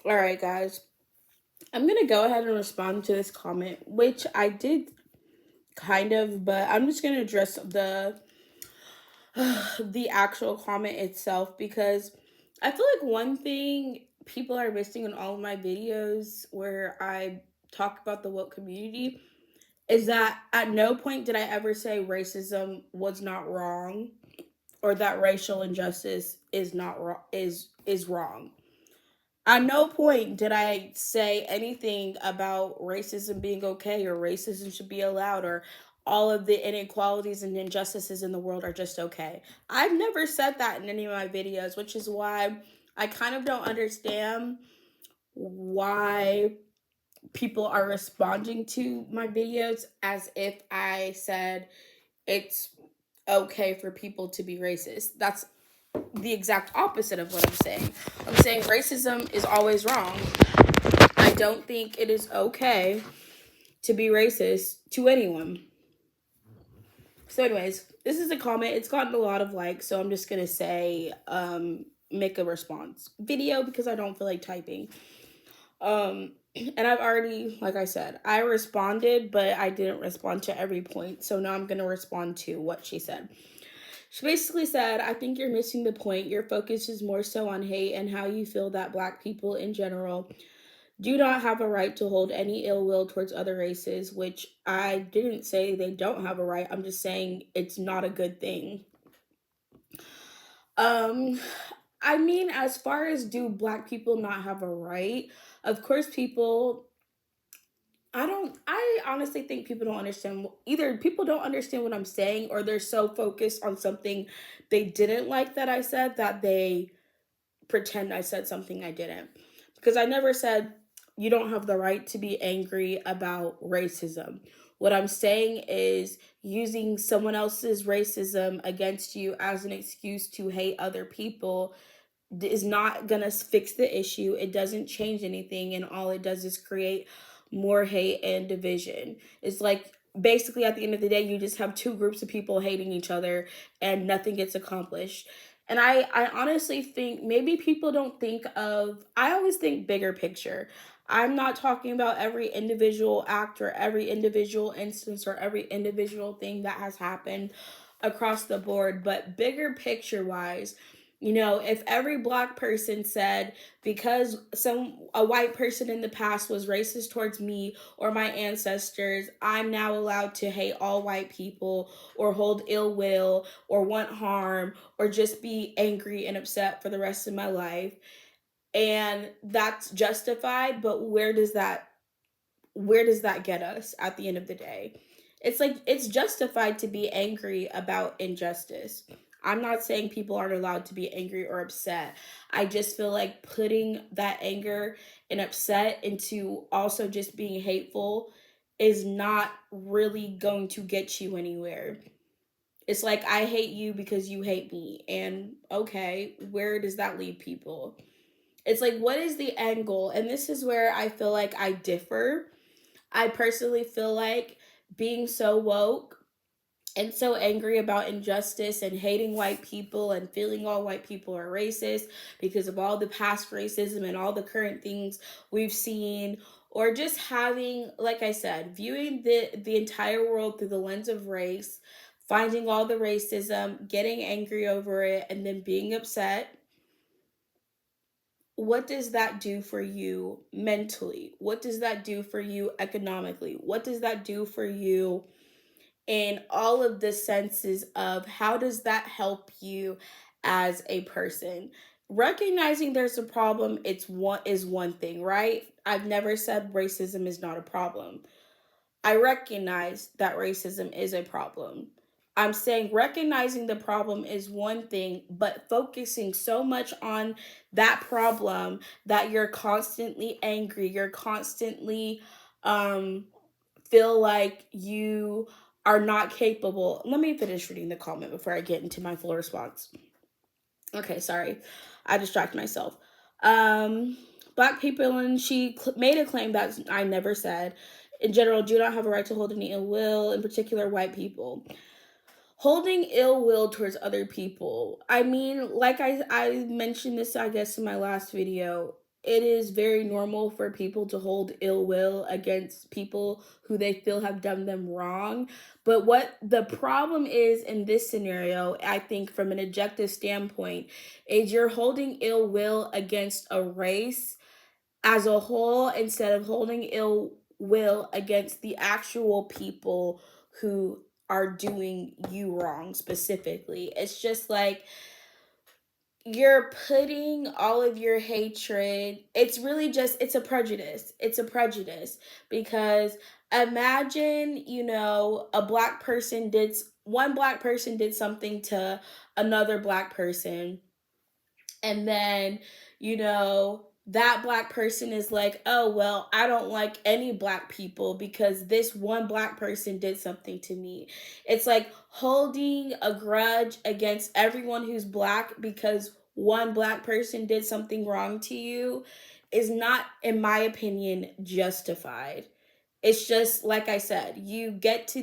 All right, guys. I'm going to go ahead and respond to this comment, which I did kind of, but I'm just going to address the actual comment itself because I feel like one thing people are missing in all of my videos where I talk about the woke community is that at no point did I ever say racism was not wrong or that racial injustice is not wrong is wrong. At no point did I say anything about racism being okay or racism should be allowed or all of the inequalities and injustices in the world are just okay. I've never said that in any of my videos, which is why I kind of don't understand why people are responding to my videos as if I said it's okay for people to be racist. That's the exact opposite of what I'm saying. I'm saying racism is always wrong. I don't think it is okay to be racist to anyone. So, anyways, this is a comment. It's gotten a lot of likes, so I'm just gonna say, make a response video because I don't feel like typing. And I've already, like I said, I responded, but I didn't respond to every point. So now I'm gonna respond to what she said. She basically said, I think you're missing the point. Your focus is more so on hate and how you feel that Black people in general do not have a right to hold any ill will towards other races, which I didn't say they don't have a right. I'm just saying it's not a good thing. Um, I mean, as far as do Black people not have a right? Of course, I honestly think people don't understand. Either people don't understand what I'm saying or they're so focused on something they didn't like that I said that they pretend I said something I didn't. Because I never said you don't have the right to be angry about racism. What I'm saying is using someone else's racism against you as an excuse to hate other people is not going to fix the issue. It doesn't change anything, and all it does is create more hate and division. It's like basically at the end of the day, you just have two groups of people hating each other and nothing gets accomplished. And I honestly think maybe people don't think of, I always think bigger picture. I'm not talking about every individual act or every individual instance or every individual thing that has happened across the board, but bigger picture wise, if every Black person said because a white person in the past was racist towards me or my ancestors, I'm now allowed to hate all white people or hold ill will or want harm or just be angry and upset for the rest of my life, and that's justified, but where does that get us at the end of the day? It's like it's justified to be angry about injustice. I'm not saying people aren't allowed to be angry or upset. I just feel like putting that anger and upset into also just being hateful is not really going to get you anywhere. It's like I hate you because you hate me. And okay, where does that leave people? It's like, what is the end goal? And this is where I feel like I differ. I personally feel like being so woke and so angry about injustice and hating white people and feeling all white people are racist because of all the past racism and all the current things we've seen, or just having, like I said, viewing the entire world through the lens of race, finding all the racism, getting angry over it, and then being upset. What does that do for you mentally? What does that do for you economically? What does that do for you in all of the senses of how does that help you as a person? Recognizing there's a problem, is one thing, right? I've never said racism is not a problem. I recognize that racism is a problem. I'm saying recognizing the problem is one thing, but focusing so much on that problem that you're constantly angry, you're constantly um feel like you are not capable. Let me finish reading the comment before I get into my full response. Okay, sorry. I distracted myself. Um, Black people, and she made a claim that I never said, in general, do not have a right to hold any ill will, in particular, white people. Holding ill will towards other people. I mean, like I mentioned this, I guess, in my last video. it is very normal for people to hold ill will against people who they feel have done them wrong. But what the problem is in this scenario, I think from an objective standpoint, is you're holding ill will against a race as a whole instead of holding ill will against the actual people who are doing you wrong specifically. It's just like you're putting all of your hatred, it's really just, it's a prejudice. It's a prejudice because imagine, a black person did, one black person did something to another black person, and then that black person is like, oh well, I don't like any black people because this one black person did something to me. It's like holding a grudge against everyone who's black because one black person did something wrong to you is not, in my opinion, justified. It's just like I said, you get to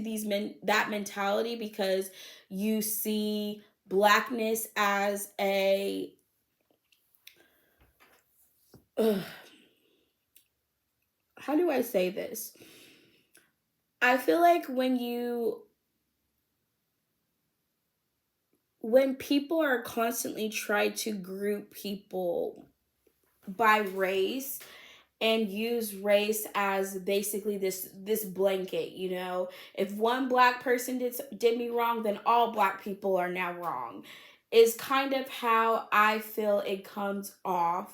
that mentality because you see blackness as a ugh, how do I say this? I feel like when people are constantly trying to group people by race and use race as basically this blanket, if one black person did me wrong, then all black people are now wrong, is kind of how I feel it comes off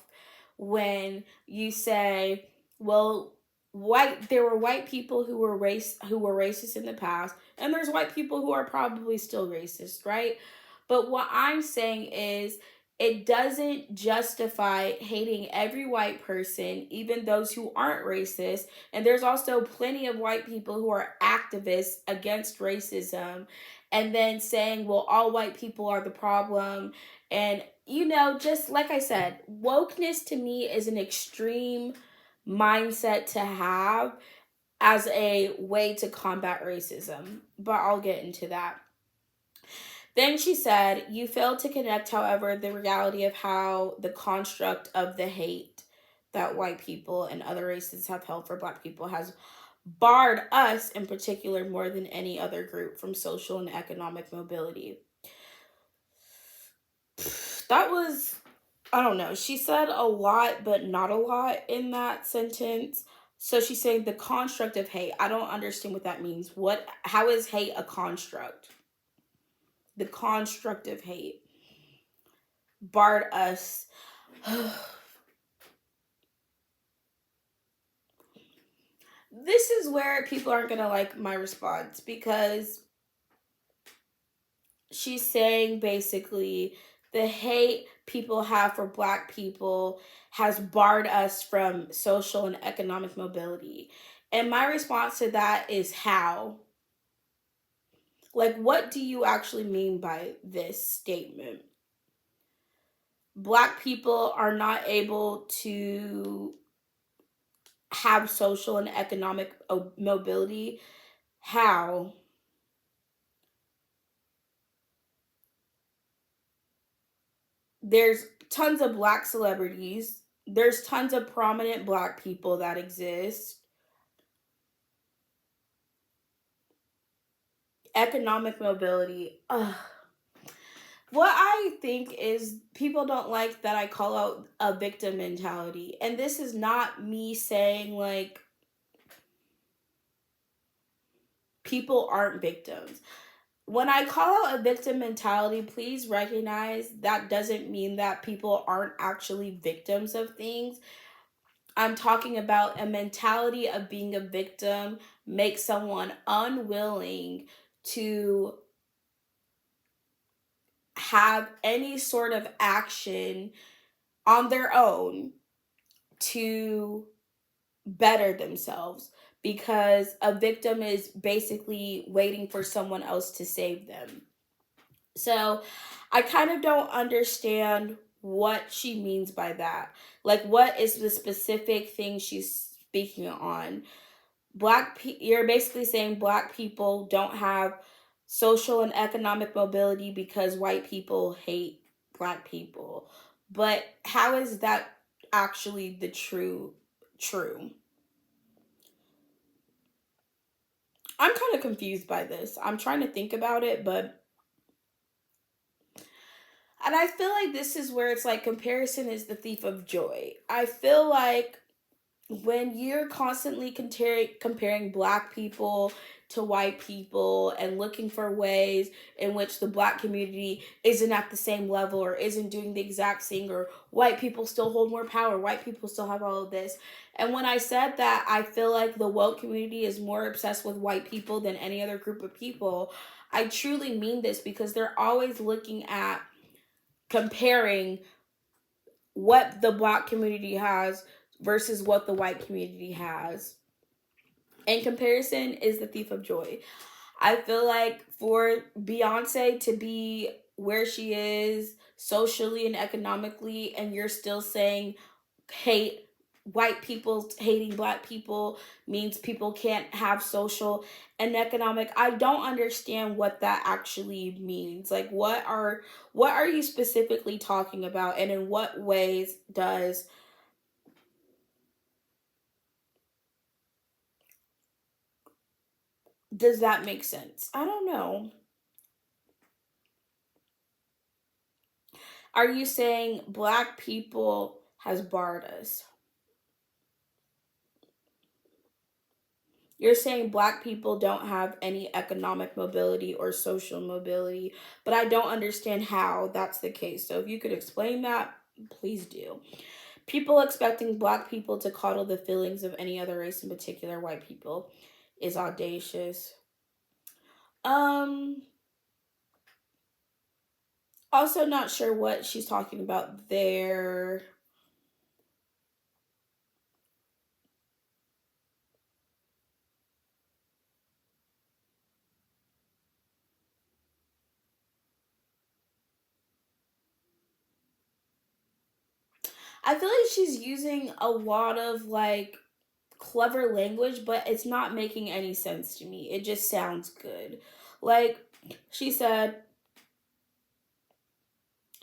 when you say, well, there were white people who were racist in the past, and there's white people who are probably still racist, right? But what I'm saying is it doesn't justify hating every white person, even those who aren't racist. And there's also plenty of white people who are activists against racism, and then saying, well, all white people are the problem. And, just like I said, wokeness to me is an extreme mindset to have as a way to combat racism. But I'll get into that. Then she said, you failed to connect, however, the reality of how the construct of the hate that white people and other races have held for black people has barred us in particular more than any other group from social and economic mobility. That was, I don't know. She said a lot, but not a lot in that sentence. So she's saying the construct of hate. I don't understand what that means. How is hate a construct? The construct of hate barred us. This is where people aren't gonna like my response, because she's saying basically the hate people have for black people has barred us from social and economic mobility. And my response to that is how? Like, what do you actually mean by this statement? Black people are not able to have social and economic mobility. How? There's tons of black celebrities. There's tons of prominent black people that exist. Economic mobility. Ugh. What I think is people don't like that I call out a victim mentality. And this is not me saying like people aren't victims. When I call out a victim mentality, please recognize that doesn't mean that people aren't actually victims of things. I'm talking about a mentality of being a victim makes someone unwilling to have any sort of action on their own to better themselves, because a victim is basically waiting for someone else to save them. So I kind of don't understand what she means by that. Like, what is the specific thing she's speaking on? You're basically saying black people don't have social and economic mobility because white people hate black people. But how is that actually the true? I'm kind of confused by this. I'm trying to think about it, but and I feel like this is where it's like comparison is the thief of joy. I feel like when you're constantly comparing black people to white people and looking for ways in which the black community isn't at the same level or isn't doing the exact thing, or white people still hold more power, white people still have all of this. And when I said that I feel like the woke community is more obsessed with white people than any other group of people, I truly mean this, because they're always looking at comparing what the black community has versus what the white community has. And comparison is the thief of joy. I feel like for Beyonce to be where she is socially and economically, and you're still saying hate white people, hating black people means people can't have social and economic, I don't understand what that actually means. Like what are you specifically talking about, and in what ways does that make sense? I don't know. Are you saying black people has barred us? You're saying black people don't have any economic mobility or social mobility, but I don't understand how that's the case. So if you could explain that, please do. People expecting black people to coddle the feelings of any other race, in particular white people, is audacious. Um Also not sure what she's talking about there. I feel like she's using a lot of like clever language, but it's not making any sense to me. It just sounds good. Like she said,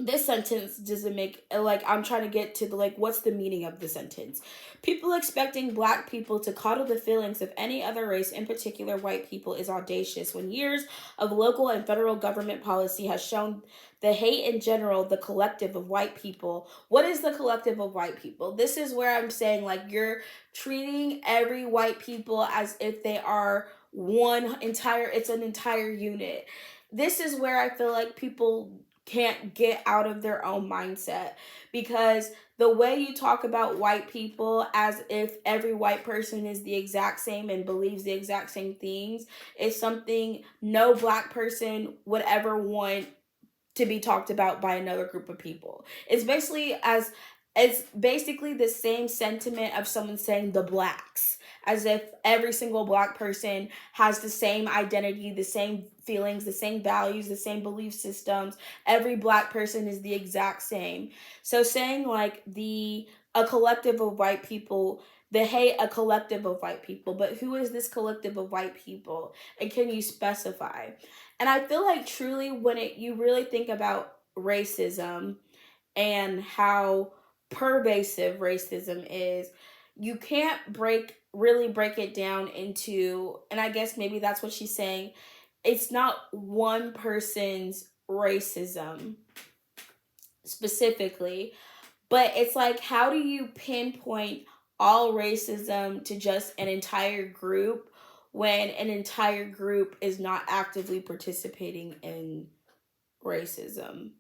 this sentence doesn't make, like, I'm trying to get to the, like, what's the meaning of the sentence. People expecting black people to coddle the feelings of any other race, in particular white people, is audacious when years of local and federal government policy has shown the hate in general, the collective of white people. What is the collective of white people? This is where I'm saying, like, you're treating every white people as if they are it's an entire unit. This is where I feel like people can't get out of their own mindset, because the way you talk about white people as if every white person is the exact same and believes the exact same things is something no black person would ever want to be talked about by another group of people. It's basically the same sentiment of someone saying the blacks, as if every single black person has the same identity, the same feelings, the same values, the same belief systems. Every black person is the exact same. So saying like the a collective of white people, the hate a collective of white people, but who is this collective of white people? And can you specify? And I feel like truly when you really think about racism and how pervasive racism is, you can't really break it down into, and I guess maybe that's what she's saying, it's not one person's racism specifically, but it's like, how do you pinpoint all racism to just an entire group when an entire group is not actively participating in racism?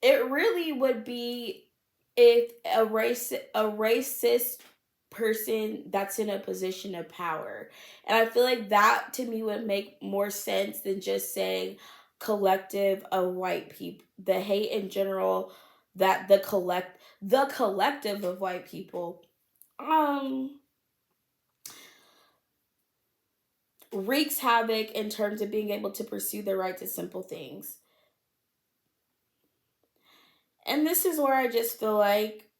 It really would be if a racist person that's in a position of power. And I feel like that to me would make more sense than just saying collective of white people. The hate in general, that the collective of white people um wreaks havoc in terms of being able to pursue their right to simple things. And this is where I just feel like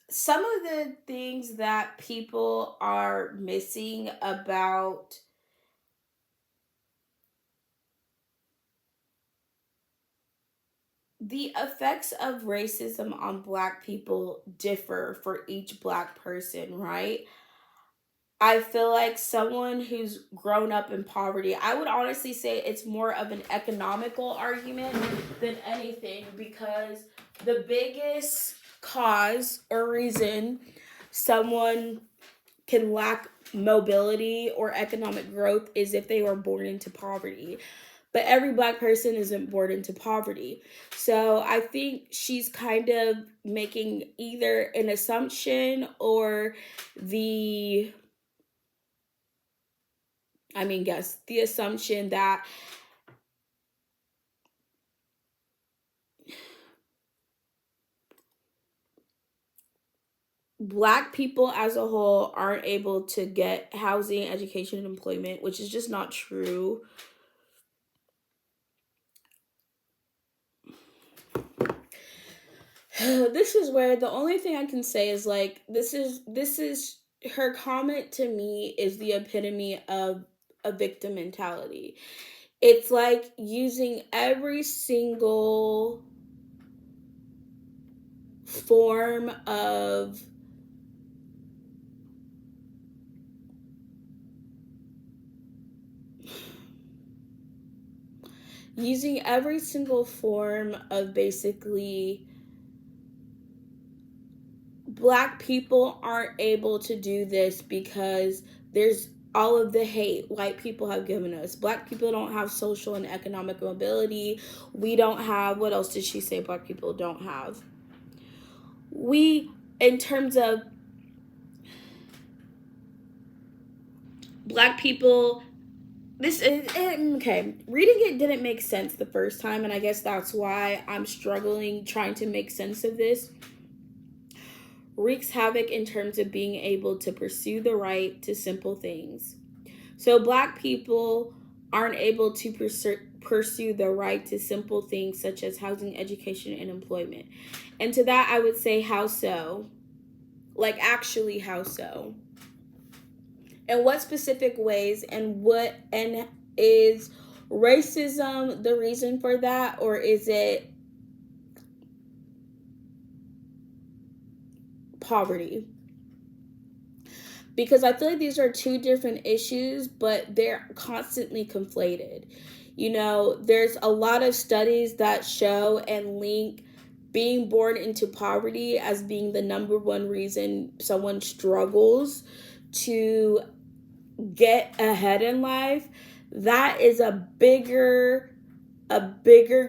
some of the things that people are missing about the effects of racism on Black people differ for each Black person, right? I feel like someone who's grown up in poverty, I would honestly say it's more of an economical argument than anything, because the biggest cause or reason someone can lack mobility or economic growth is if they were born into poverty. But every Black person isn't born into poverty. So I think she's kind of making either an assumption or the guess the assumption that Black people as a whole aren't able to get housing, education, and employment, which is just not true. This is where the only thing I can say is like this is her comment to me is the epitome of a victim mentality. It's like using every single form of basically Black people aren't able to do this because there's all of the hate white people have given us. Black people don't have social and economic mobility. We don't have, what else did she say Black people don't have? We, in terms of Black people, this is okay. Reading it didn't make sense the first time, and I guess that's why I'm struggling trying to make sense of this. Wreaks havoc in terms of being able to pursue the right to simple things. So Black people aren't able to pursue the right to simple things such as housing, education, and employment. And to that, I would say, how so? Like, actually, how so? In what specific ways, and is racism the reason for that, or is it poverty? Because I feel like these are two different issues, but they're constantly conflated. You know, there's a lot of studies that show and link being born into poverty as being the number one reason someone struggles to get ahead in life. That is a bigger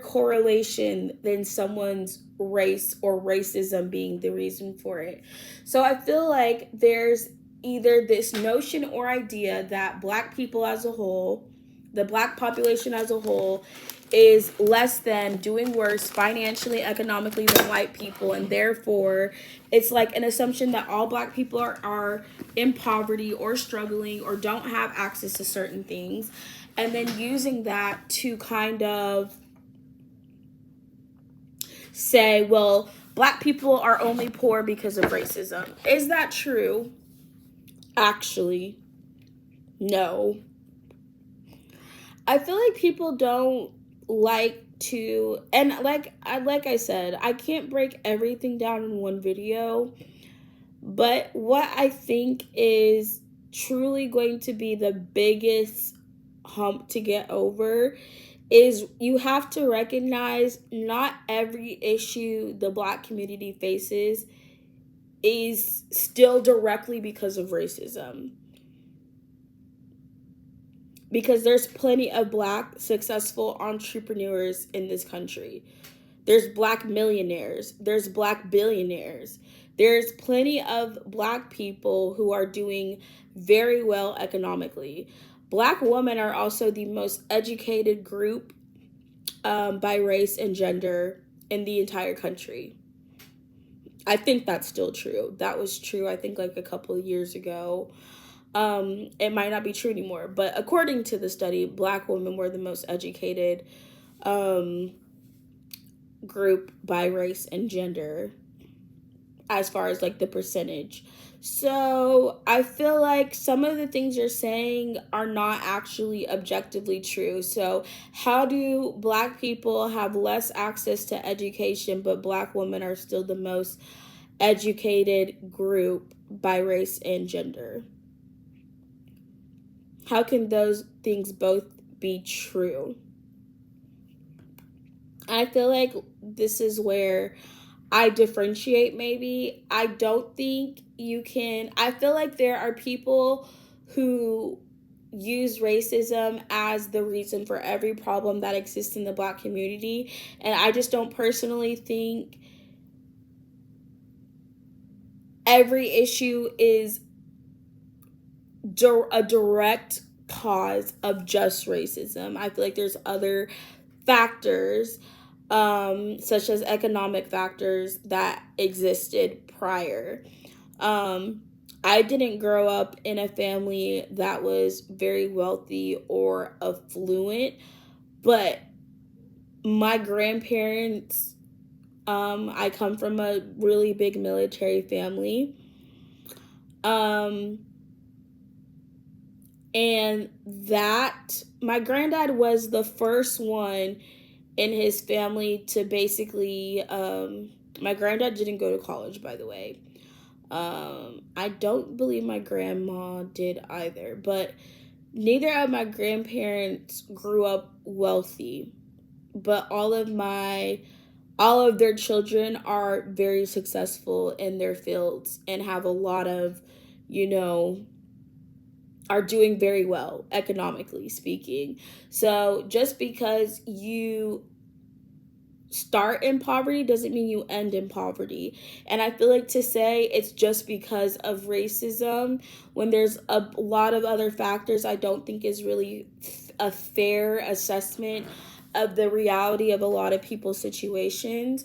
correlation than someone's race or racism being the reason for it. So I feel like there's either this notion or idea that Black people as a whole, the Black population as a whole, is less than, doing worse financially, economically than white people, and therefore it's like an assumption that all Black people are in poverty or struggling or don't have access to certain things, and then using that to kind of say, well, Black people are only poor because of racism. Is that true? Actually, no. I feel like people don't like to, and like I said, I can't break everything down in one video, but what I think is truly going to be the biggest hump to get over is you have to recognize not every issue the Black community faces is still directly because of racism. Because there's plenty of Black successful entrepreneurs in this country. There's Black millionaires. There's Black billionaires. There's plenty of Black people who are doing very well economically. Black women are also the most educated group by race and gender in the entire country. I think that's still true. That was true, I think, like a couple of years ago. It might not be true anymore, but according to the study, Black women were the most educated group by race and gender as far as like the percentage. So I feel like some of the things you're saying are not actually objectively true. So how do Black people have less access to education, but Black women are still the most educated group by race and gender? How can those things both be true? I feel like this is where I differentiate maybe. I don't think you can. I feel like there are people who use racism as the reason for every problem that exists in the Black community. And I just don't personally think every issue is a direct cause of just racism. I feel like there's other factors, such as economic factors, that existed prior. I didn't grow up in a family that was very wealthy or affluent, but my grandparents, I come from a really big military family. Um, and that my granddad was the first one in his family to basically, my granddad didn't go to college, by the way. I don't believe my grandma did either, but neither of my grandparents grew up wealthy, but all of their children are very successful in their fields and have a lot of, you know, are doing very well economically speaking. So just because you start in poverty doesn't mean you end in poverty. And I feel like to say it's just because of racism when there's a lot of other factors, I don't think is really a fair assessment of the reality of a lot of people's situations.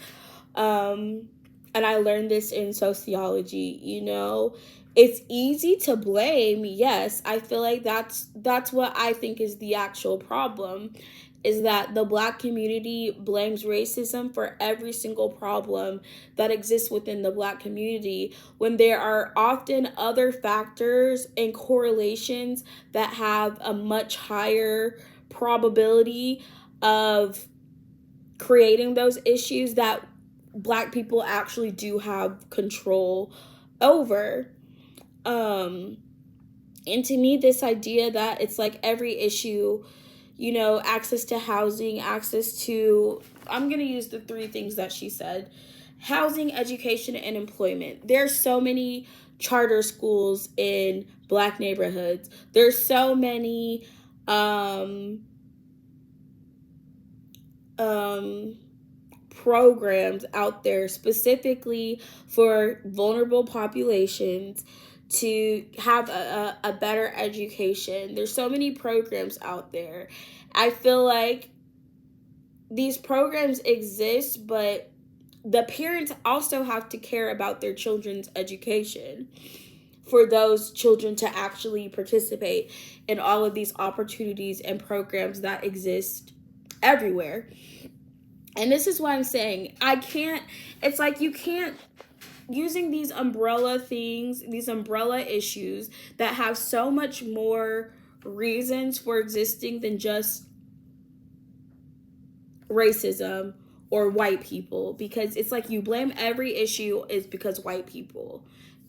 And I learned this in sociology, it's easy to blame. Yes, I feel like that's what I think is the actual problem, is that the Black community blames racism for every single problem that exists within the Black community, when there are often other factors and correlations that have a much higher probability of creating those issues that Black people actually do have control over. And to me, this idea that it's like every issue, access to housing, access to, I'm going to use the three things that she said: housing, education, and employment. There's so many charter schools in Black neighborhoods. There's so many programs out there specifically for vulnerable populations to have a better education. There's so many programs out there. I feel like these programs exist, but the parents also have to care about their children's education for those children to actually participate in all of these opportunities and programs that exist everywhere. And this is why I'm saying it's like you can't, using these umbrella things, these umbrella issues that have so much more reasons for existing than just racism or white people, because it's like you blame every issue is because white people.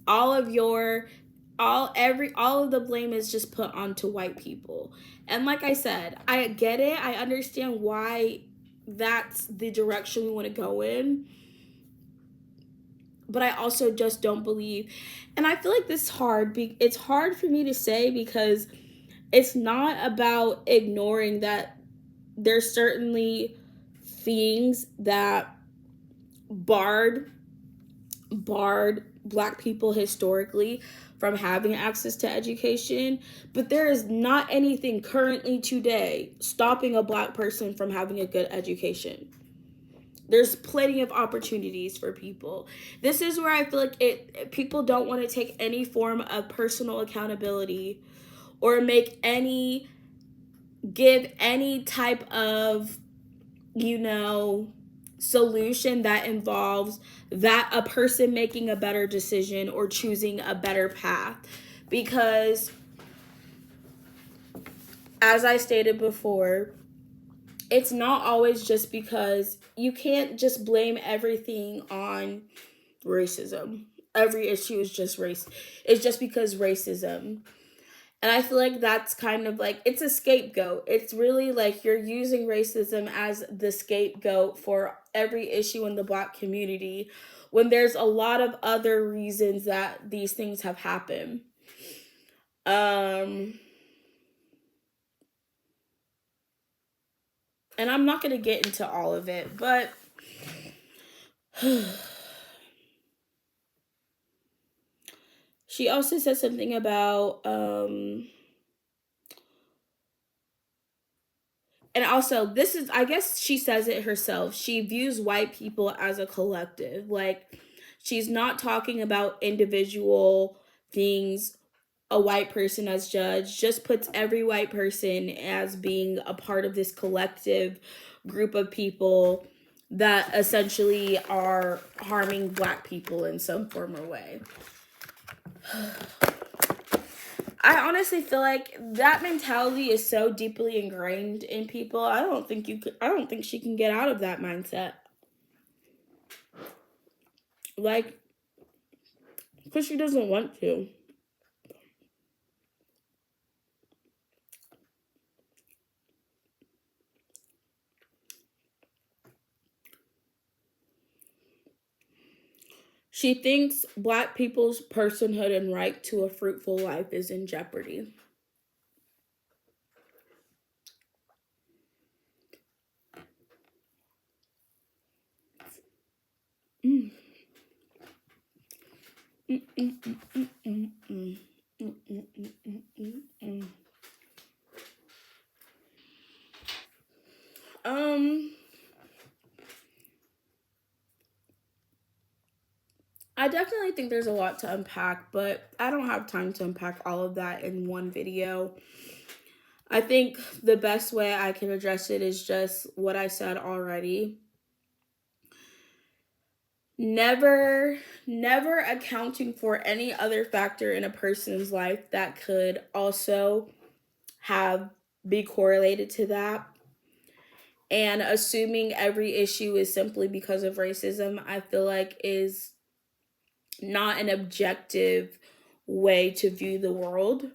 All of the blame is just put onto white people. And like I said, I get it. I understand why that's the direction we want to go in. But I also just don't believe, and I feel like this hard. It's hard for me to say because it's not about ignoring that there's certainly things that barred Black people historically from having access to education, but there is not anything currently today stopping a Black person from having a good education. There's plenty of opportunities for people. This is where I feel like people don't want to take any form of personal accountability or give any type of, solution that involves that a person making a better decision or choosing a better path. Because, as I stated before, it's not always just because you can't just blame everything on racism. Every issue is just race. It's just because racism. And I feel like that's kind of like, it's a scapegoat. It's really like you're using racism as the scapegoat for every issue in the Black community when there's a lot of other reasons that these things have happened. And I'm not going to get into all of it, but she also said something about and also, this is, I guess she says it herself. She views white people as a collective. Like, she's not talking about individual things, a white person as judge, just puts every white person as being a part of this collective group of people that essentially are harming Black people in some form or way. I honestly feel like that mentality is so deeply ingrained in people. I don't think she can get out of that mindset. Like, because she doesn't want to. She thinks Black people's personhood and right to a fruitful life is in jeopardy. Mm. I definitely think there's a lot to unpack, but I don't have time to unpack all of that in one video. I think the best way I can address it is just what I said already. Never accounting for any other factor in a person's life that could also be correlated to that, and assuming every issue is simply because of racism, I feel like is not an objective way to view the world.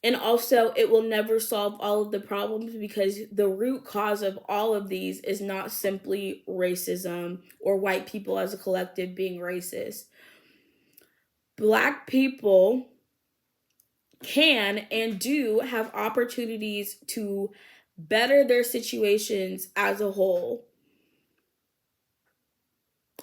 And also, it will never solve all of the problems because the root cause of all of these is not simply racism or white people as a collective being racist. Black people can and do have opportunities to better their situations as a whole.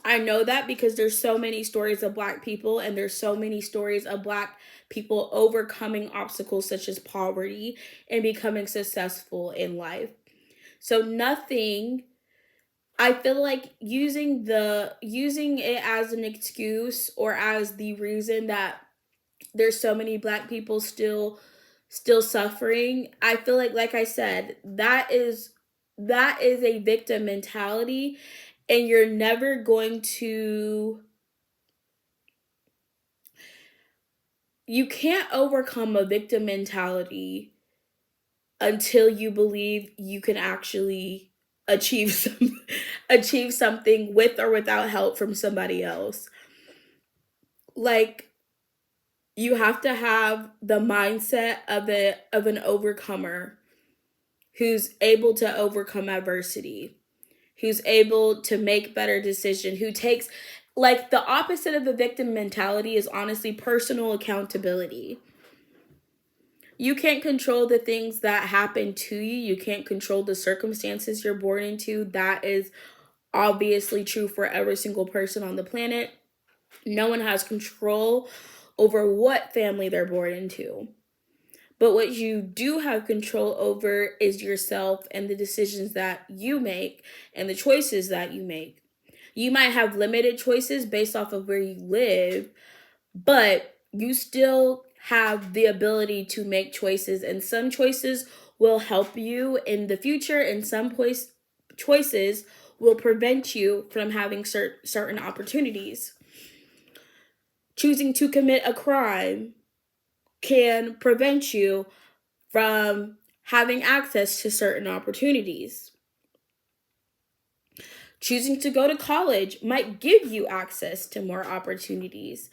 I know that because there's so many stories of Black people, and there's so many stories of Black people overcoming obstacles such as poverty and becoming successful in life. So nothing, I feel like using it as an excuse or as the reason that there's so many Black people still suffering, I feel like I said, that is a victim mentality, and you're never going to, you can't overcome a victim mentality until you believe you can actually achieve something with or without help from somebody else. Like, you have to have the mindset of an overcomer who's able to overcome adversity, who's able to make better decisions, who takes, like, the opposite of the victim mentality is honestly personal accountability. You can't control the things that happen to you. You can't control the circumstances you're born into. That is obviously true for every single person on the planet. No one has control over what family they're born into. But what you do have control over is yourself and the decisions that you make and the choices that you make. You might have limited choices based off of where you live, but you still have the ability to make choices, and some choices will help you in the future, and some choices will prevent you from having certain opportunities. Choosing to commit a crime can prevent you from having access to certain opportunities. Choosing to go to college might give you access to more opportunities.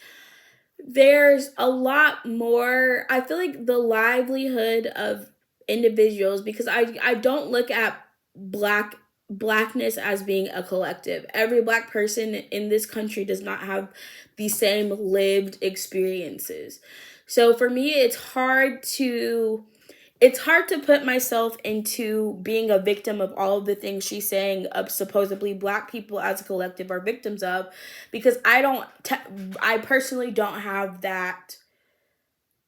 There's a lot more. I feel like the livelihood of individuals, because I don't look at blackness as being a collective. Every black person in this country does not have the same lived experiences. So for me, it's hard to put myself into being a victim of all of the things she's saying of supposedly black people as a collective are victims of, because I personally don't have that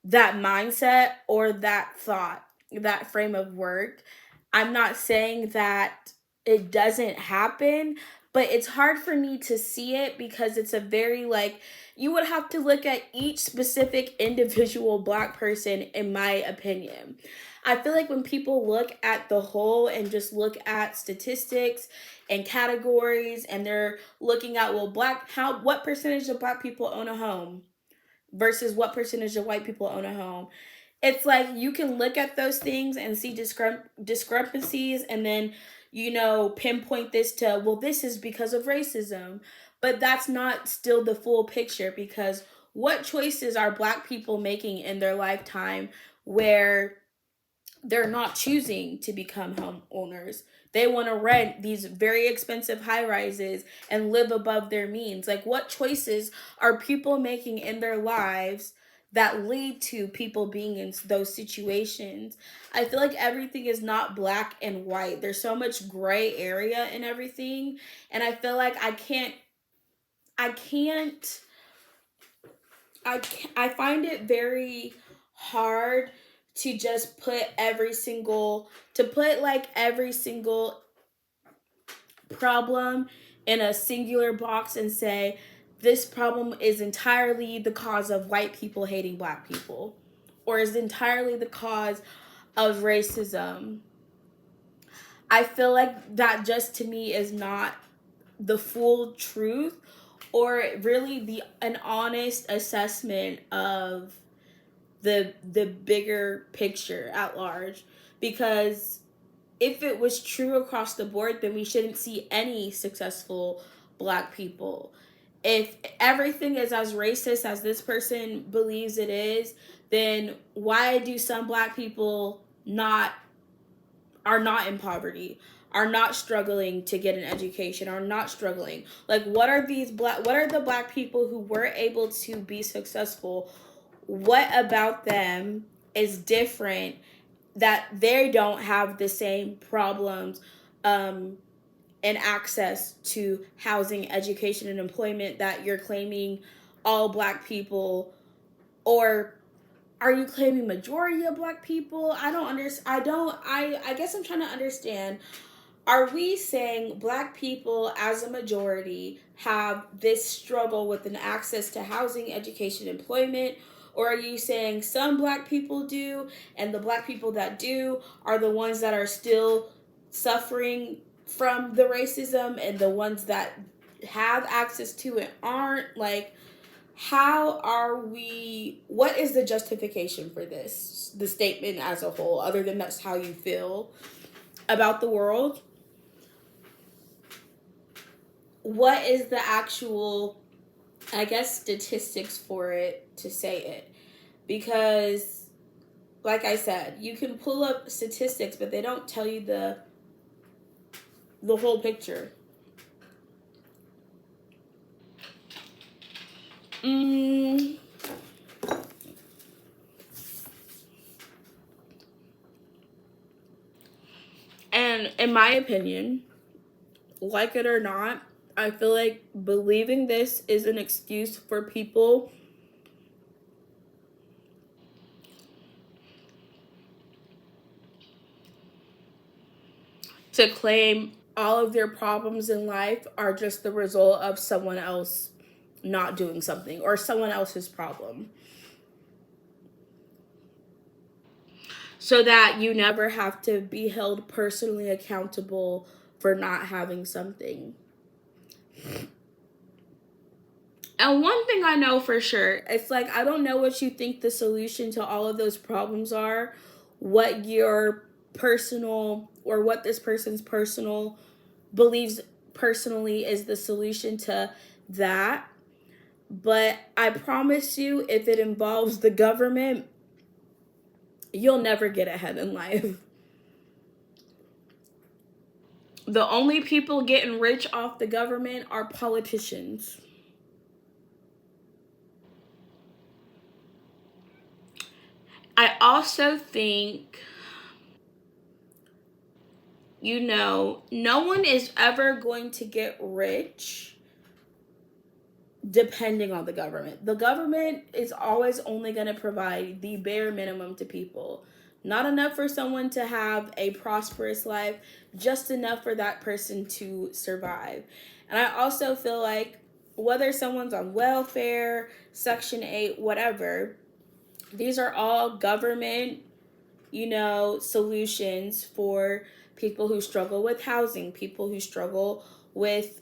mindset or that thought, that frame of work. I'm not saying that it doesn't happen, but it's hard for me to see it because it's a very, like, you would have to look at each specific individual black person, in my opinion. I feel like when people look at the whole and just look at statistics and categories, and they're looking at, well, what percentage of black people own a home versus what percentage of white people own a home. It's like you can look at those things and see discrepancies, and then, pinpoint this to, well, this is because of racism. But that's not still the full picture, because what choices are black people making in their lifetime where they're not choosing to become homeowners? They want to rent these very expensive high rises and live above their means. Like, what choices are people making in their lives that lead to people being in those situations? I feel like everything is not black and white. There's so much gray area in everything. And I feel like I can't, I find it very hard to just every single problem in a singular box and say this problem is entirely the cause of white people hating black people, or is entirely the cause of racism. I feel like that just, to me, is not the full truth, or really an honest assessment of the bigger picture at large. Because if it was true across the board, then we shouldn't see any successful black people. If everything is as racist as this person believes it is, then why do some black people not are not in poverty, are not struggling to get an education, are not struggling? Like, what are the black people who were able to be successful? What about them is different, that they don't have the same problems and access to housing, education, and employment that you're claiming all black people? Or are you claiming majority of black people? I don't understand. I guess I'm trying to understand. Are we saying black people as a majority have this struggle with an access to housing, education, employment? Or are you saying some black people do, and the black people that do are the ones that are still suffering from the racism, and the ones that have access to it aren't? Like, what is the justification for this, the statement as a whole, other than that's how you feel about the world? What is the actual, I guess, statistics for it to say it? Because, like I said, you can pull up statistics, but they don't tell you the whole picture. And in my opinion, like it or not, I feel like believing this is an excuse for people to claim all of their problems in life are just the result of someone else not doing something, or someone else's problem. So that you never have to be held personally accountable for not having something. And one thing I know for sure, it's like, I don't know what you think the solution to all of those problems are, what your personal, or what this person's personal believes personally is the solution to that. But I promise you, if it involves the government, you'll never get ahead in life. The only people getting rich off the government are politicians. I also think, no one is ever going to get rich depending on the government. The government is always only going to provide the bare minimum to people. Not enough for someone to have a prosperous life, just enough for that person to survive. And I also feel like whether someone's on welfare, Section 8, whatever, these are all government, solutions for people who struggle with housing, people who struggle with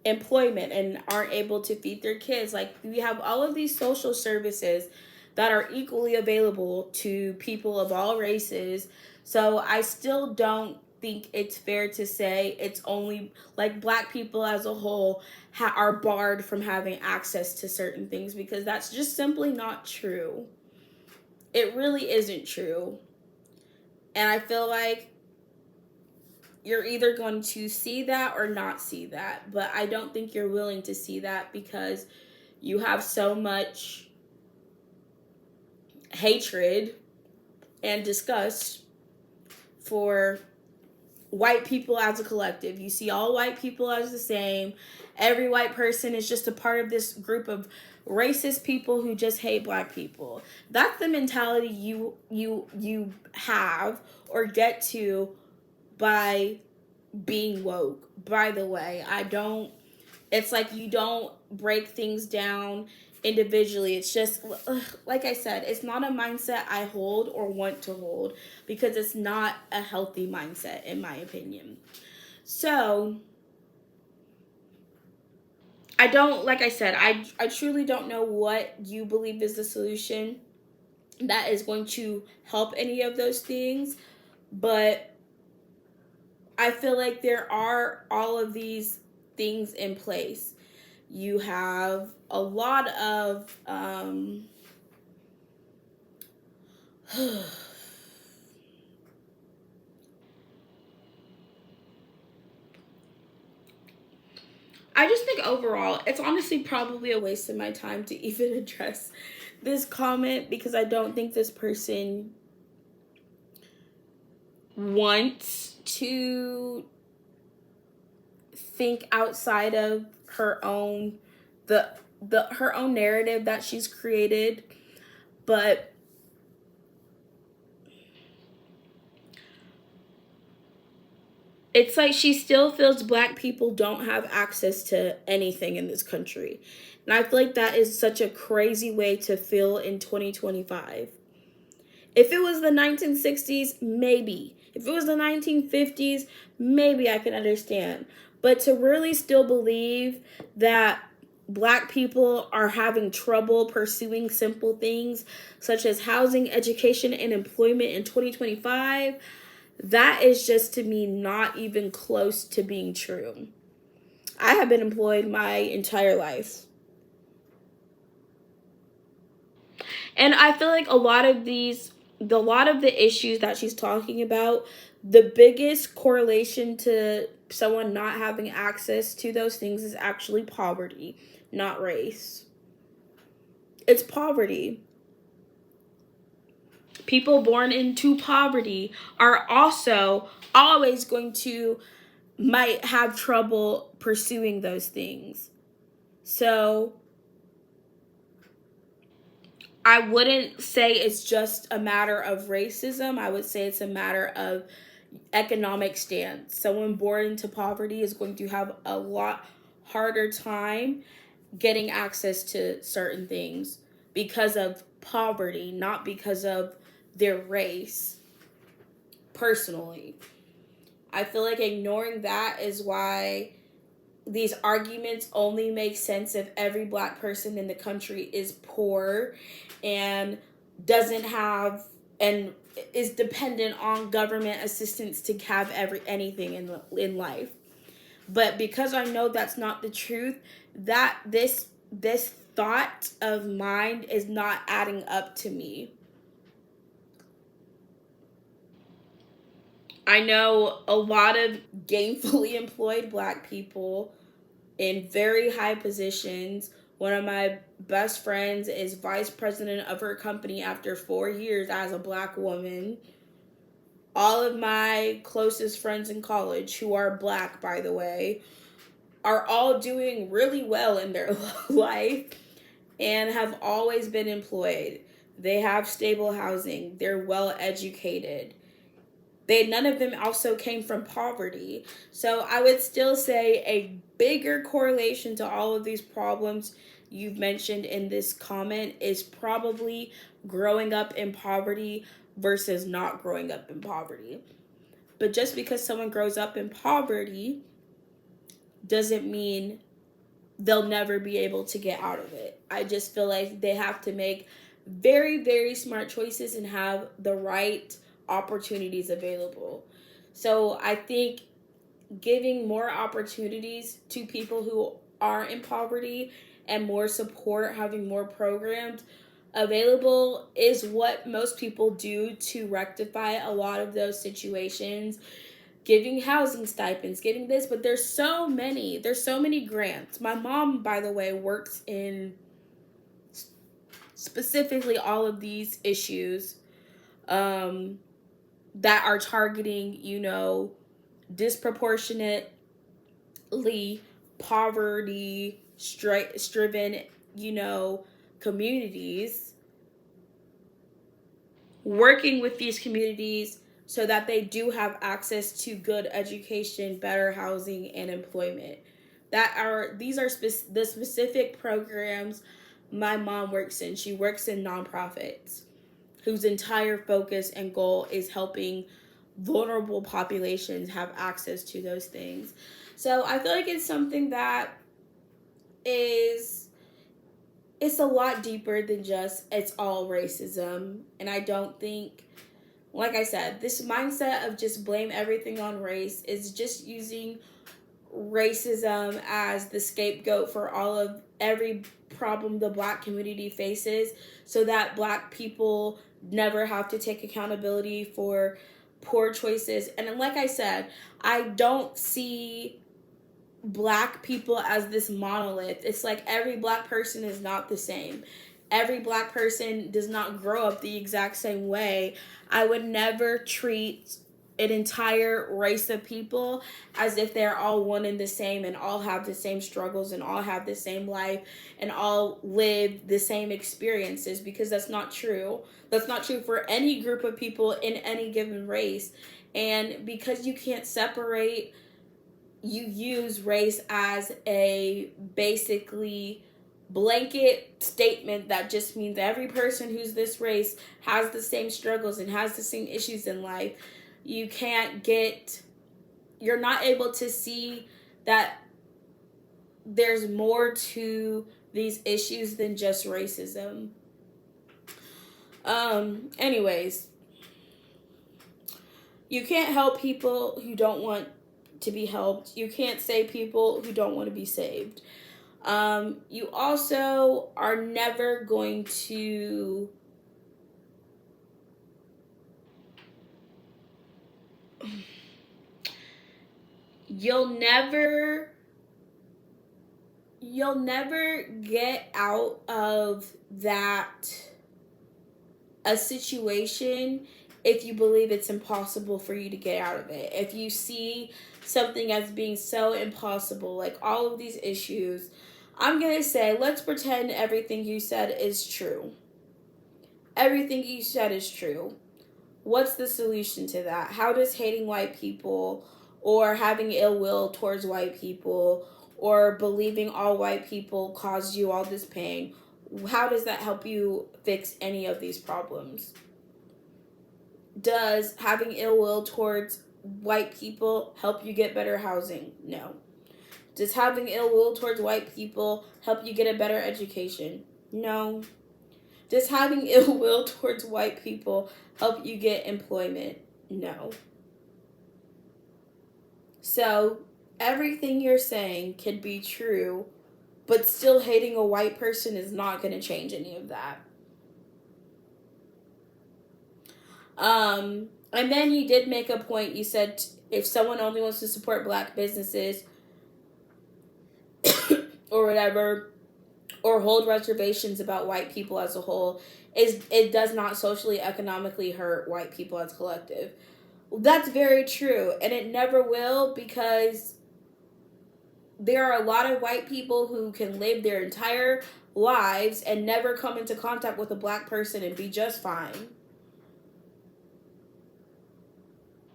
employment and aren't able to feed their kids. Like, we have all of these social services that are equally available to people of all races. So I still don't think it's fair to say it's only like Black people as a whole are barred from having access to certain things, because that's just simply not true. It really isn't true. And I feel like you're either going to see that or not see that. But I don't think you're willing to see that because you have so much hatred and disgust for white people as a collective. You see all white people as the same. Every white person is just a part of this group of racist people who just hate Black people. That's the mentality you have or get to by being woke. By the way, it's like you don't break things down individually. It's just, like I said, it's not a mindset I hold or want to hold, because it's not a healthy mindset in my opinion. So I don't, like I said, I truly don't know what you believe is the solution that is going to help any of those things, but I feel like there are all of these things in place. You have a lot of I just think overall, it's honestly probably a waste of my time to even address this comment, because I don't think this person wants to think outside of her own her own narrative that she's created. But it's like she still feels Black people don't have access to anything in this country. And I feel like that is such a crazy way to feel in 2025. If it was the 1960s, maybe. If it was the 1950s, maybe I can understand. But to really still believe that Black people are having trouble pursuing simple things such as housing, education, and employment in 2025, that is just, to me, not even close to being true. I have been employed my entire life. And I feel like a lot of the issues that she's talking about, the biggest correlation to someone not having access to those things is actually poverty, not race. It's poverty. People born into poverty are also always going to might have trouble pursuing those things. So I wouldn't say it's just a matter of racism. I would say it's a matter of economic stance. Someone born into poverty is going to have a lot harder time getting access to certain things because of poverty, not because of their race, personally. I feel like ignoring that is why these arguments only make sense if every black person in the country is poor and doesn't have and is dependent on government assistance to have anything in life. But because I know that's not the truth, that this thought of mine is not adding up to me. I know a lot of gainfully employed black people in very high positions. One of my best friends is vice president of her company after 4 years as a black woman. All of my closest friends in college, who are black, by the way, are all doing really well in their life and have always been employed. They have stable housing. They're well educated. None of them also came from poverty. So I would still say a bigger correlation to all of these problems you've mentioned in this comment is probably growing up in poverty versus not growing up in poverty. But just because someone grows up in poverty doesn't mean they'll never be able to get out of it. I just feel like they have to make very, very smart choices and have the right opportunities available. So I think giving more opportunities to people who are in poverty and more support, having more programs available is what most people do to rectify a lot of those situations. Giving housing stipends, getting this, but there's so many grants. My mom, by the way, works in specifically all of these issues that are targeting, disproportionately poverty striven, communities, working with these communities so that they do have access to good education, better housing, and employment. These are the specific programs my mom works in. She works in nonprofits whose entire focus and goal is helping vulnerable populations have access to those things. So I feel like it's something that it's a lot deeper than just it's all racism. And I don't think, like I said, this mindset of just blame everything on race is just using racism as the scapegoat for every problem the black community faces, so that black people never have to take accountability for poor choices. And like I said, I don't see black people as this monolith. It's like every black person is not the same. Every black person does not grow up the exact same way. I would never treat an entire race of people as if they're all one and the same and all have the same struggles and all have the same life and all live the same experiences, because that's not true. That's not true for any group of people in any given race. And because you can't separate, you use race as a basically blanket statement that just means every person who's this race has the same struggles and has the same issues in life. You're not able to see that there's more to these issues than just racism. Anyways, you can't help people who don't want to be helped. You can't save people who don't want to be saved. You also are never going to you'll never get out of that a situation if you believe it's impossible for you to get out of it. If you see something as being so impossible, like all of these issues, I'm going to say, let's pretend everything you said is true. Everything you said is true. What's the solution to that? How does hating white people or having ill will towards white people or believing all white people caused you all this pain, how does that help you fix any of these problems? Does having ill will towards white people help you get better housing? No. Does having ill will towards white people help you get a better education? No. Does having ill will towards white people help you get employment? No. So, everything you're saying can be true, but still hating a white person is not going to change any of that. And then you did make a point. You said if someone only wants to support black businesses or whatever, or hold reservations about white people as a whole, it does not socially, economically hurt white people as collective. That's very true, and it never will, because there are a lot of white people who can live their entire lives and never come into contact with a black person and be just fine.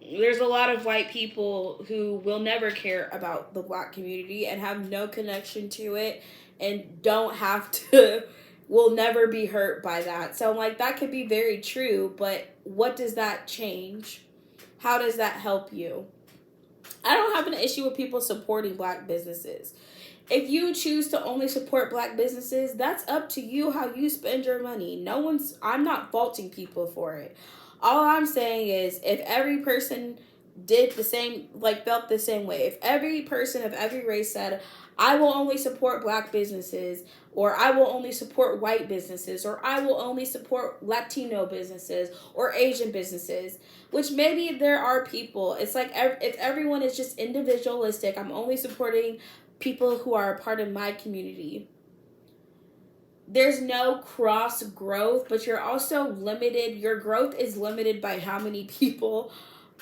There's a lot of white people who will never care about the black community and have no connection to it and don't have to, will never be hurt by that. So, like, that could be very true, but what does that change? How does that help you? I don't have an issue with people supporting black businesses. If you choose to only support black businesses, that's up to you how you spend your money. I'm not faulting people for it. All I'm saying is if every person did the same, like felt the same way, if every person of every race said, I will only support black businesses, or I will only support white businesses, or I will only support Latino businesses or Asian businesses, which maybe there are people, it's like if everyone is just individualistic, I'm only supporting people who are a part of my community. There's no cross growth, but you're also limited. Your growth is limited by how many people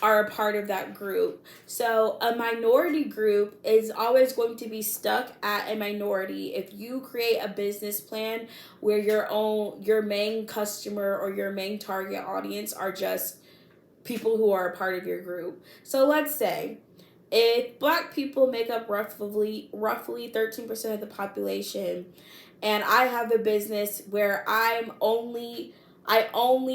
are a part of that group. So a minority group is always going to be stuck at a minority. If you create a business plan where your main customer or your main target audience are just people who are a part of your group. So let's say if black people make up roughly 13% of the population, and I have a business where I only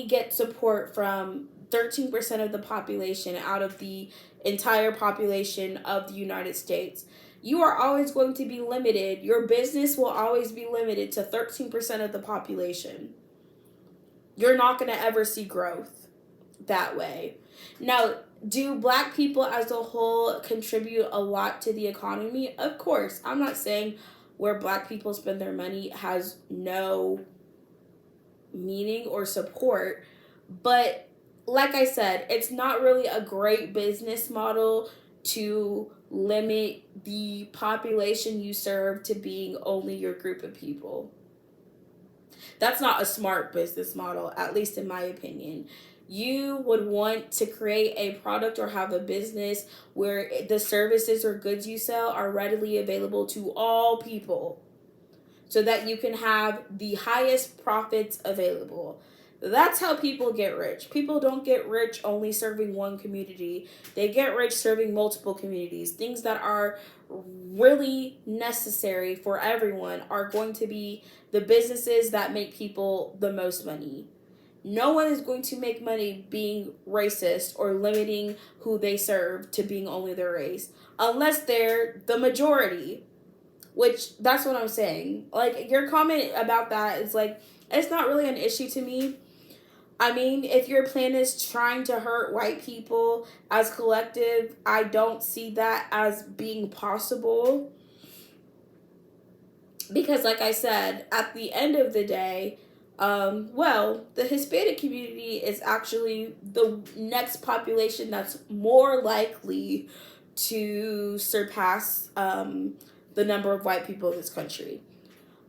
get support from 13% of the population out of the entire population of the United States, you are always going to be limited. Your business will always be limited to 13% of the population. You're not going to ever see growth that way. Now, do black people as a whole contribute a lot to the economy? Of course. I'm not saying where black people spend their money has no meaning or support, but like I said, it's not really a great business model to limit the population you serve to being only your group of people. That's not a smart business model, at least in my opinion. You would want to create a product or have a business where the services or goods you sell are readily available to all people so that you can have the highest profits available. That's how people get rich. People don't get rich only serving one community. They get rich serving multiple communities. Things that are really necessary for everyone are going to be the businesses that make people the most money. No one is going to make money being racist or limiting who they serve to being only their race unless they're the majority, which that's what I'm saying. Like, your comment about that is like, it's not really an issue to me. I mean, if your plan is trying to hurt white people as collective, I don't see that as being possible. Because, like I said, at the end of the day, the Hispanic community is actually the next population that's more likely to surpass the number of white people in this country,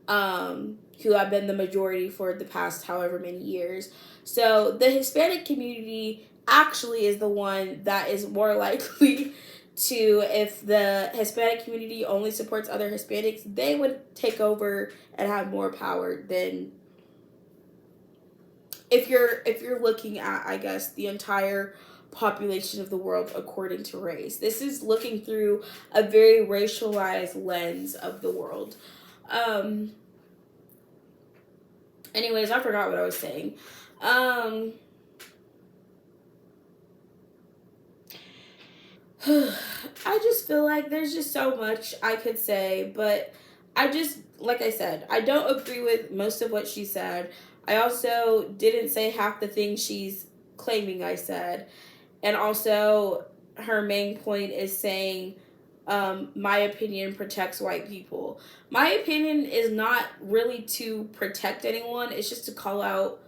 who have been the majority for the past however many years. So the Hispanic community actually is the one that is more likely to, if the Hispanic community only supports other Hispanics, they would take over and have more power than if you're looking at, I guess, the entire population of the world according to race. This is looking through a very racialized lens of the world. Anyways, I forgot what I was saying. I just feel like there's just so much I could say, but like I said, I don't agree with most of what she said. I also didn't say half the things she's claiming I said. And also, her main point is saying, my opinion protects white people. My opinion is not really to protect anyone, it's just to call out,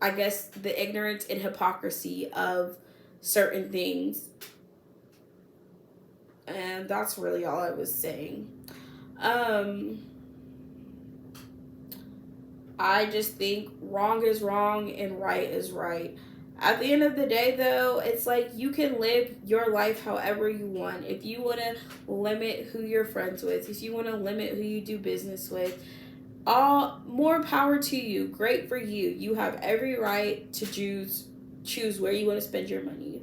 I guess, the ignorance and hypocrisy of certain things. And that's really all I was saying. Um, I just think wrong is wrong and right is right. At the end of the day, though, it's like you can live your life however you want. If you want to limit who you're friends with, if you want to limit who you do business with, all more power to you. Great for you. You have every right to choose where you want to spend your money.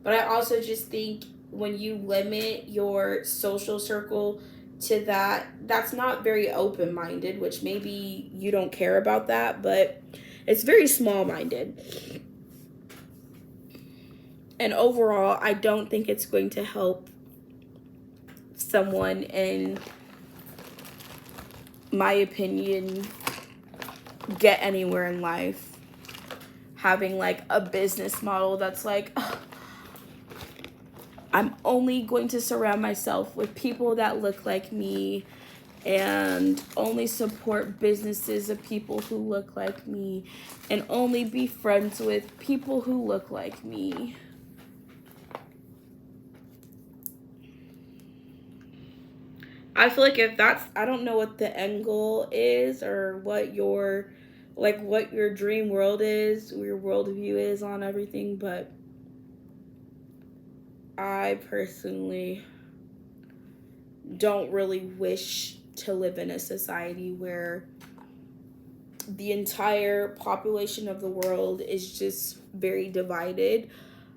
But I also just think when you limit your social circle to that, that's not very open minded, which maybe you don't care about that, but it's very small minded. And overall, I don't think it's going to help someone, in my opinion, get anywhere in life. Having like a business model that's like, I'm only going to surround myself with people that look like me and only support businesses of people who look like me and only be friends with people who look like me. I feel like if that's, I don't know what the end goal is or what your dream world is, your worldview is on everything, but I personally don't really wish to live in a society where the entire population of the world is just very divided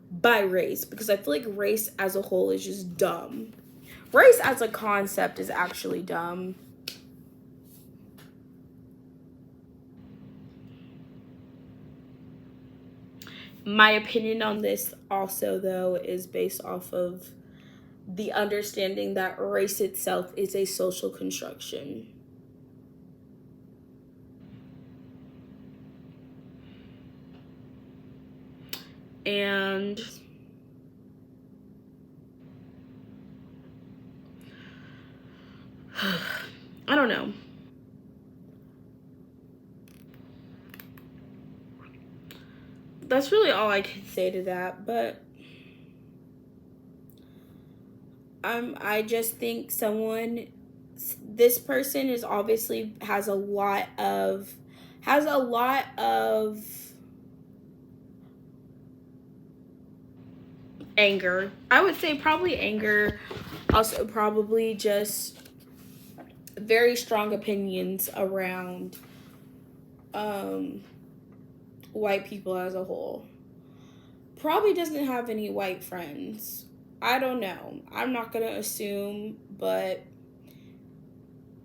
by race, because I feel like race as a whole is just dumb. Race as a concept is actually dumb. My opinion on this also, though, is based off of the understanding that race itself is a social construction. And I don't know. That's really all I can say to that, but I just think this person is obviously has a lot of anger. I would say probably anger, also probably just very strong opinions around um white people as a whole. Probably doesn't have any white friends. I don't know. I'm not going to assume, but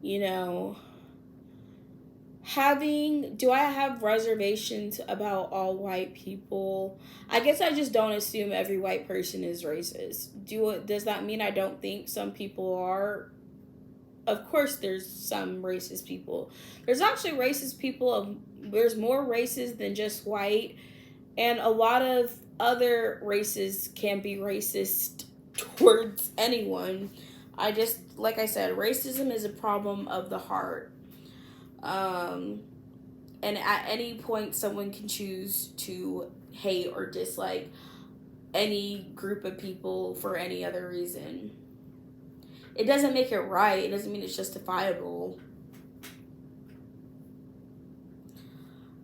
you know, do I have reservations about all white people? I guess I just don't assume every white person is racist. Does that mean I don't think some people are? Of course there's some racist people. There's actually racist people there's more races than just white, and a lot of other races can be racist towards anyone. Like I said, racism is a problem of the heart. Um, and at any point, someone can choose to hate or dislike any group of people for any other reason. It doesn't make it right, it doesn't mean it's justifiable.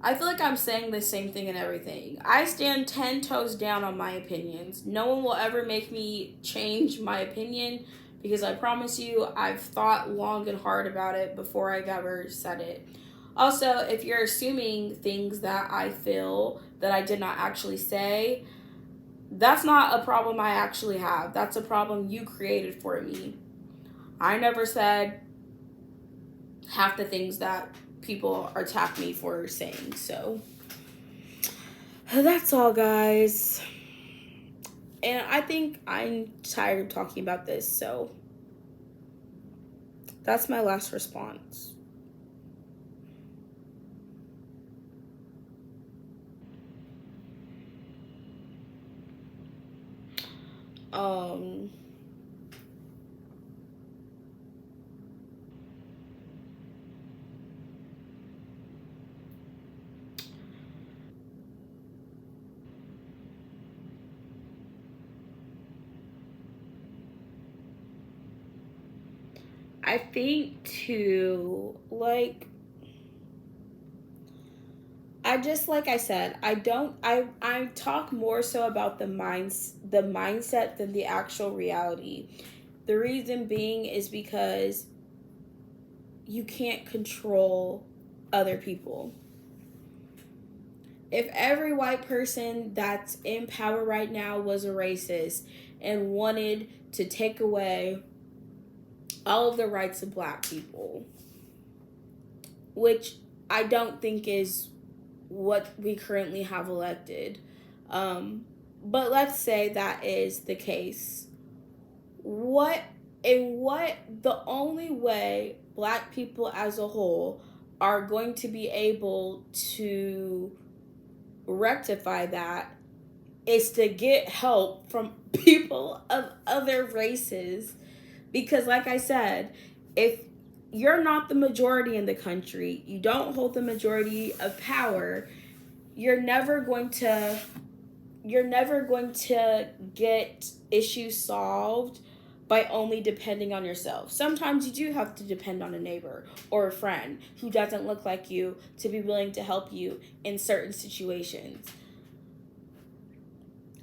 I feel like I'm saying the same thing and everything. I stand 10 toes down on my opinions. No one will ever make me change my opinion, because I promise you, I've thought long and hard about it before I ever said it. Also, if you're assuming things that I feel that I did not actually say, that's not a problem I actually have. That's a problem you created for me. I never said half the things that people attack me for saying. So that's all, guys. And I think I'm tired of talking about this, so that's my last response. Um, I think too, like, I just like I said, I talk more so about the mindset than the actual reality. The reason being is because you can't control other people. If every white person that's in power right now was a racist and wanted to take away all of the rights of black people, which I don't think is what we currently have elected. But let's say that is the case. What what the only way black people as a whole are going to be able to rectify that is to get help from people of other races, because like I said, if you're not the majority in the country, you don't hold the majority of power, you're never going to you're never going to get issues solved by only depending on yourself. Sometimes you do have to depend on a neighbor or a friend who doesn't look like you to be willing to help you in certain situations.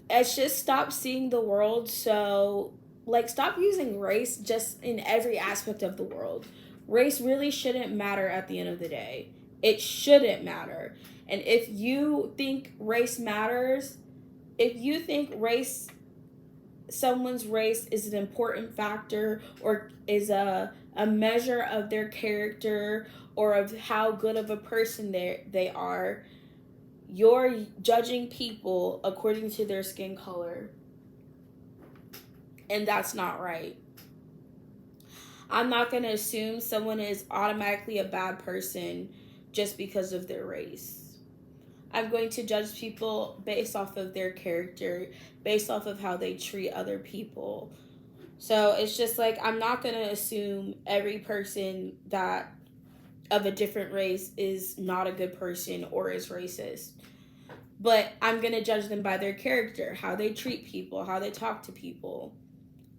It's just stop seeing the world so, like, stop using race just in every aspect of the world. Race really shouldn't matter at the end of the day. It shouldn't matter. And if you think race matters, if you think someone's race is an important factor or is a measure of their character or of how good of a person they are, you're judging people according to their skin color. And that's not right. I'm not going to assume someone is automatically a bad person just because of their race. I'm going to judge people based off of their character, based off of how they treat other people. So it's just like I'm not going to assume every person that of a different race is not a good person or is racist. But I'm going to judge them by their character, how they treat people, how they talk to people,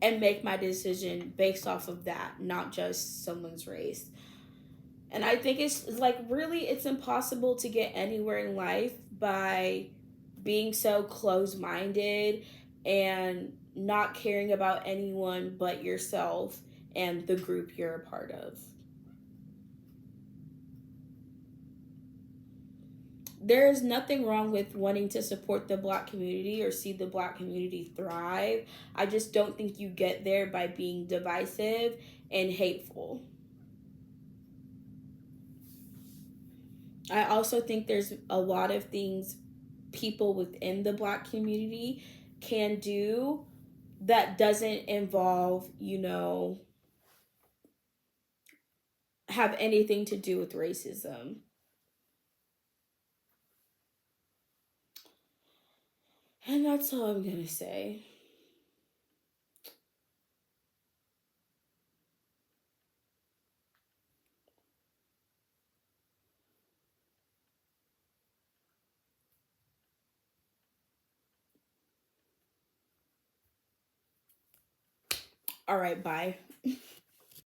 and make my decision based off of that, not just someone's race. And I think it's like really it's impossible to get anywhere in life by being so close-minded and not caring about anyone but yourself and the group you're a part of. There is nothing wrong with wanting to support the black community or see the black community thrive. I just don't think you get there by being divisive and hateful. I also think there's a lot of things people within the black community can do that doesn't involve, have anything to do with racism. And that's all I'm going to say. All right, bye.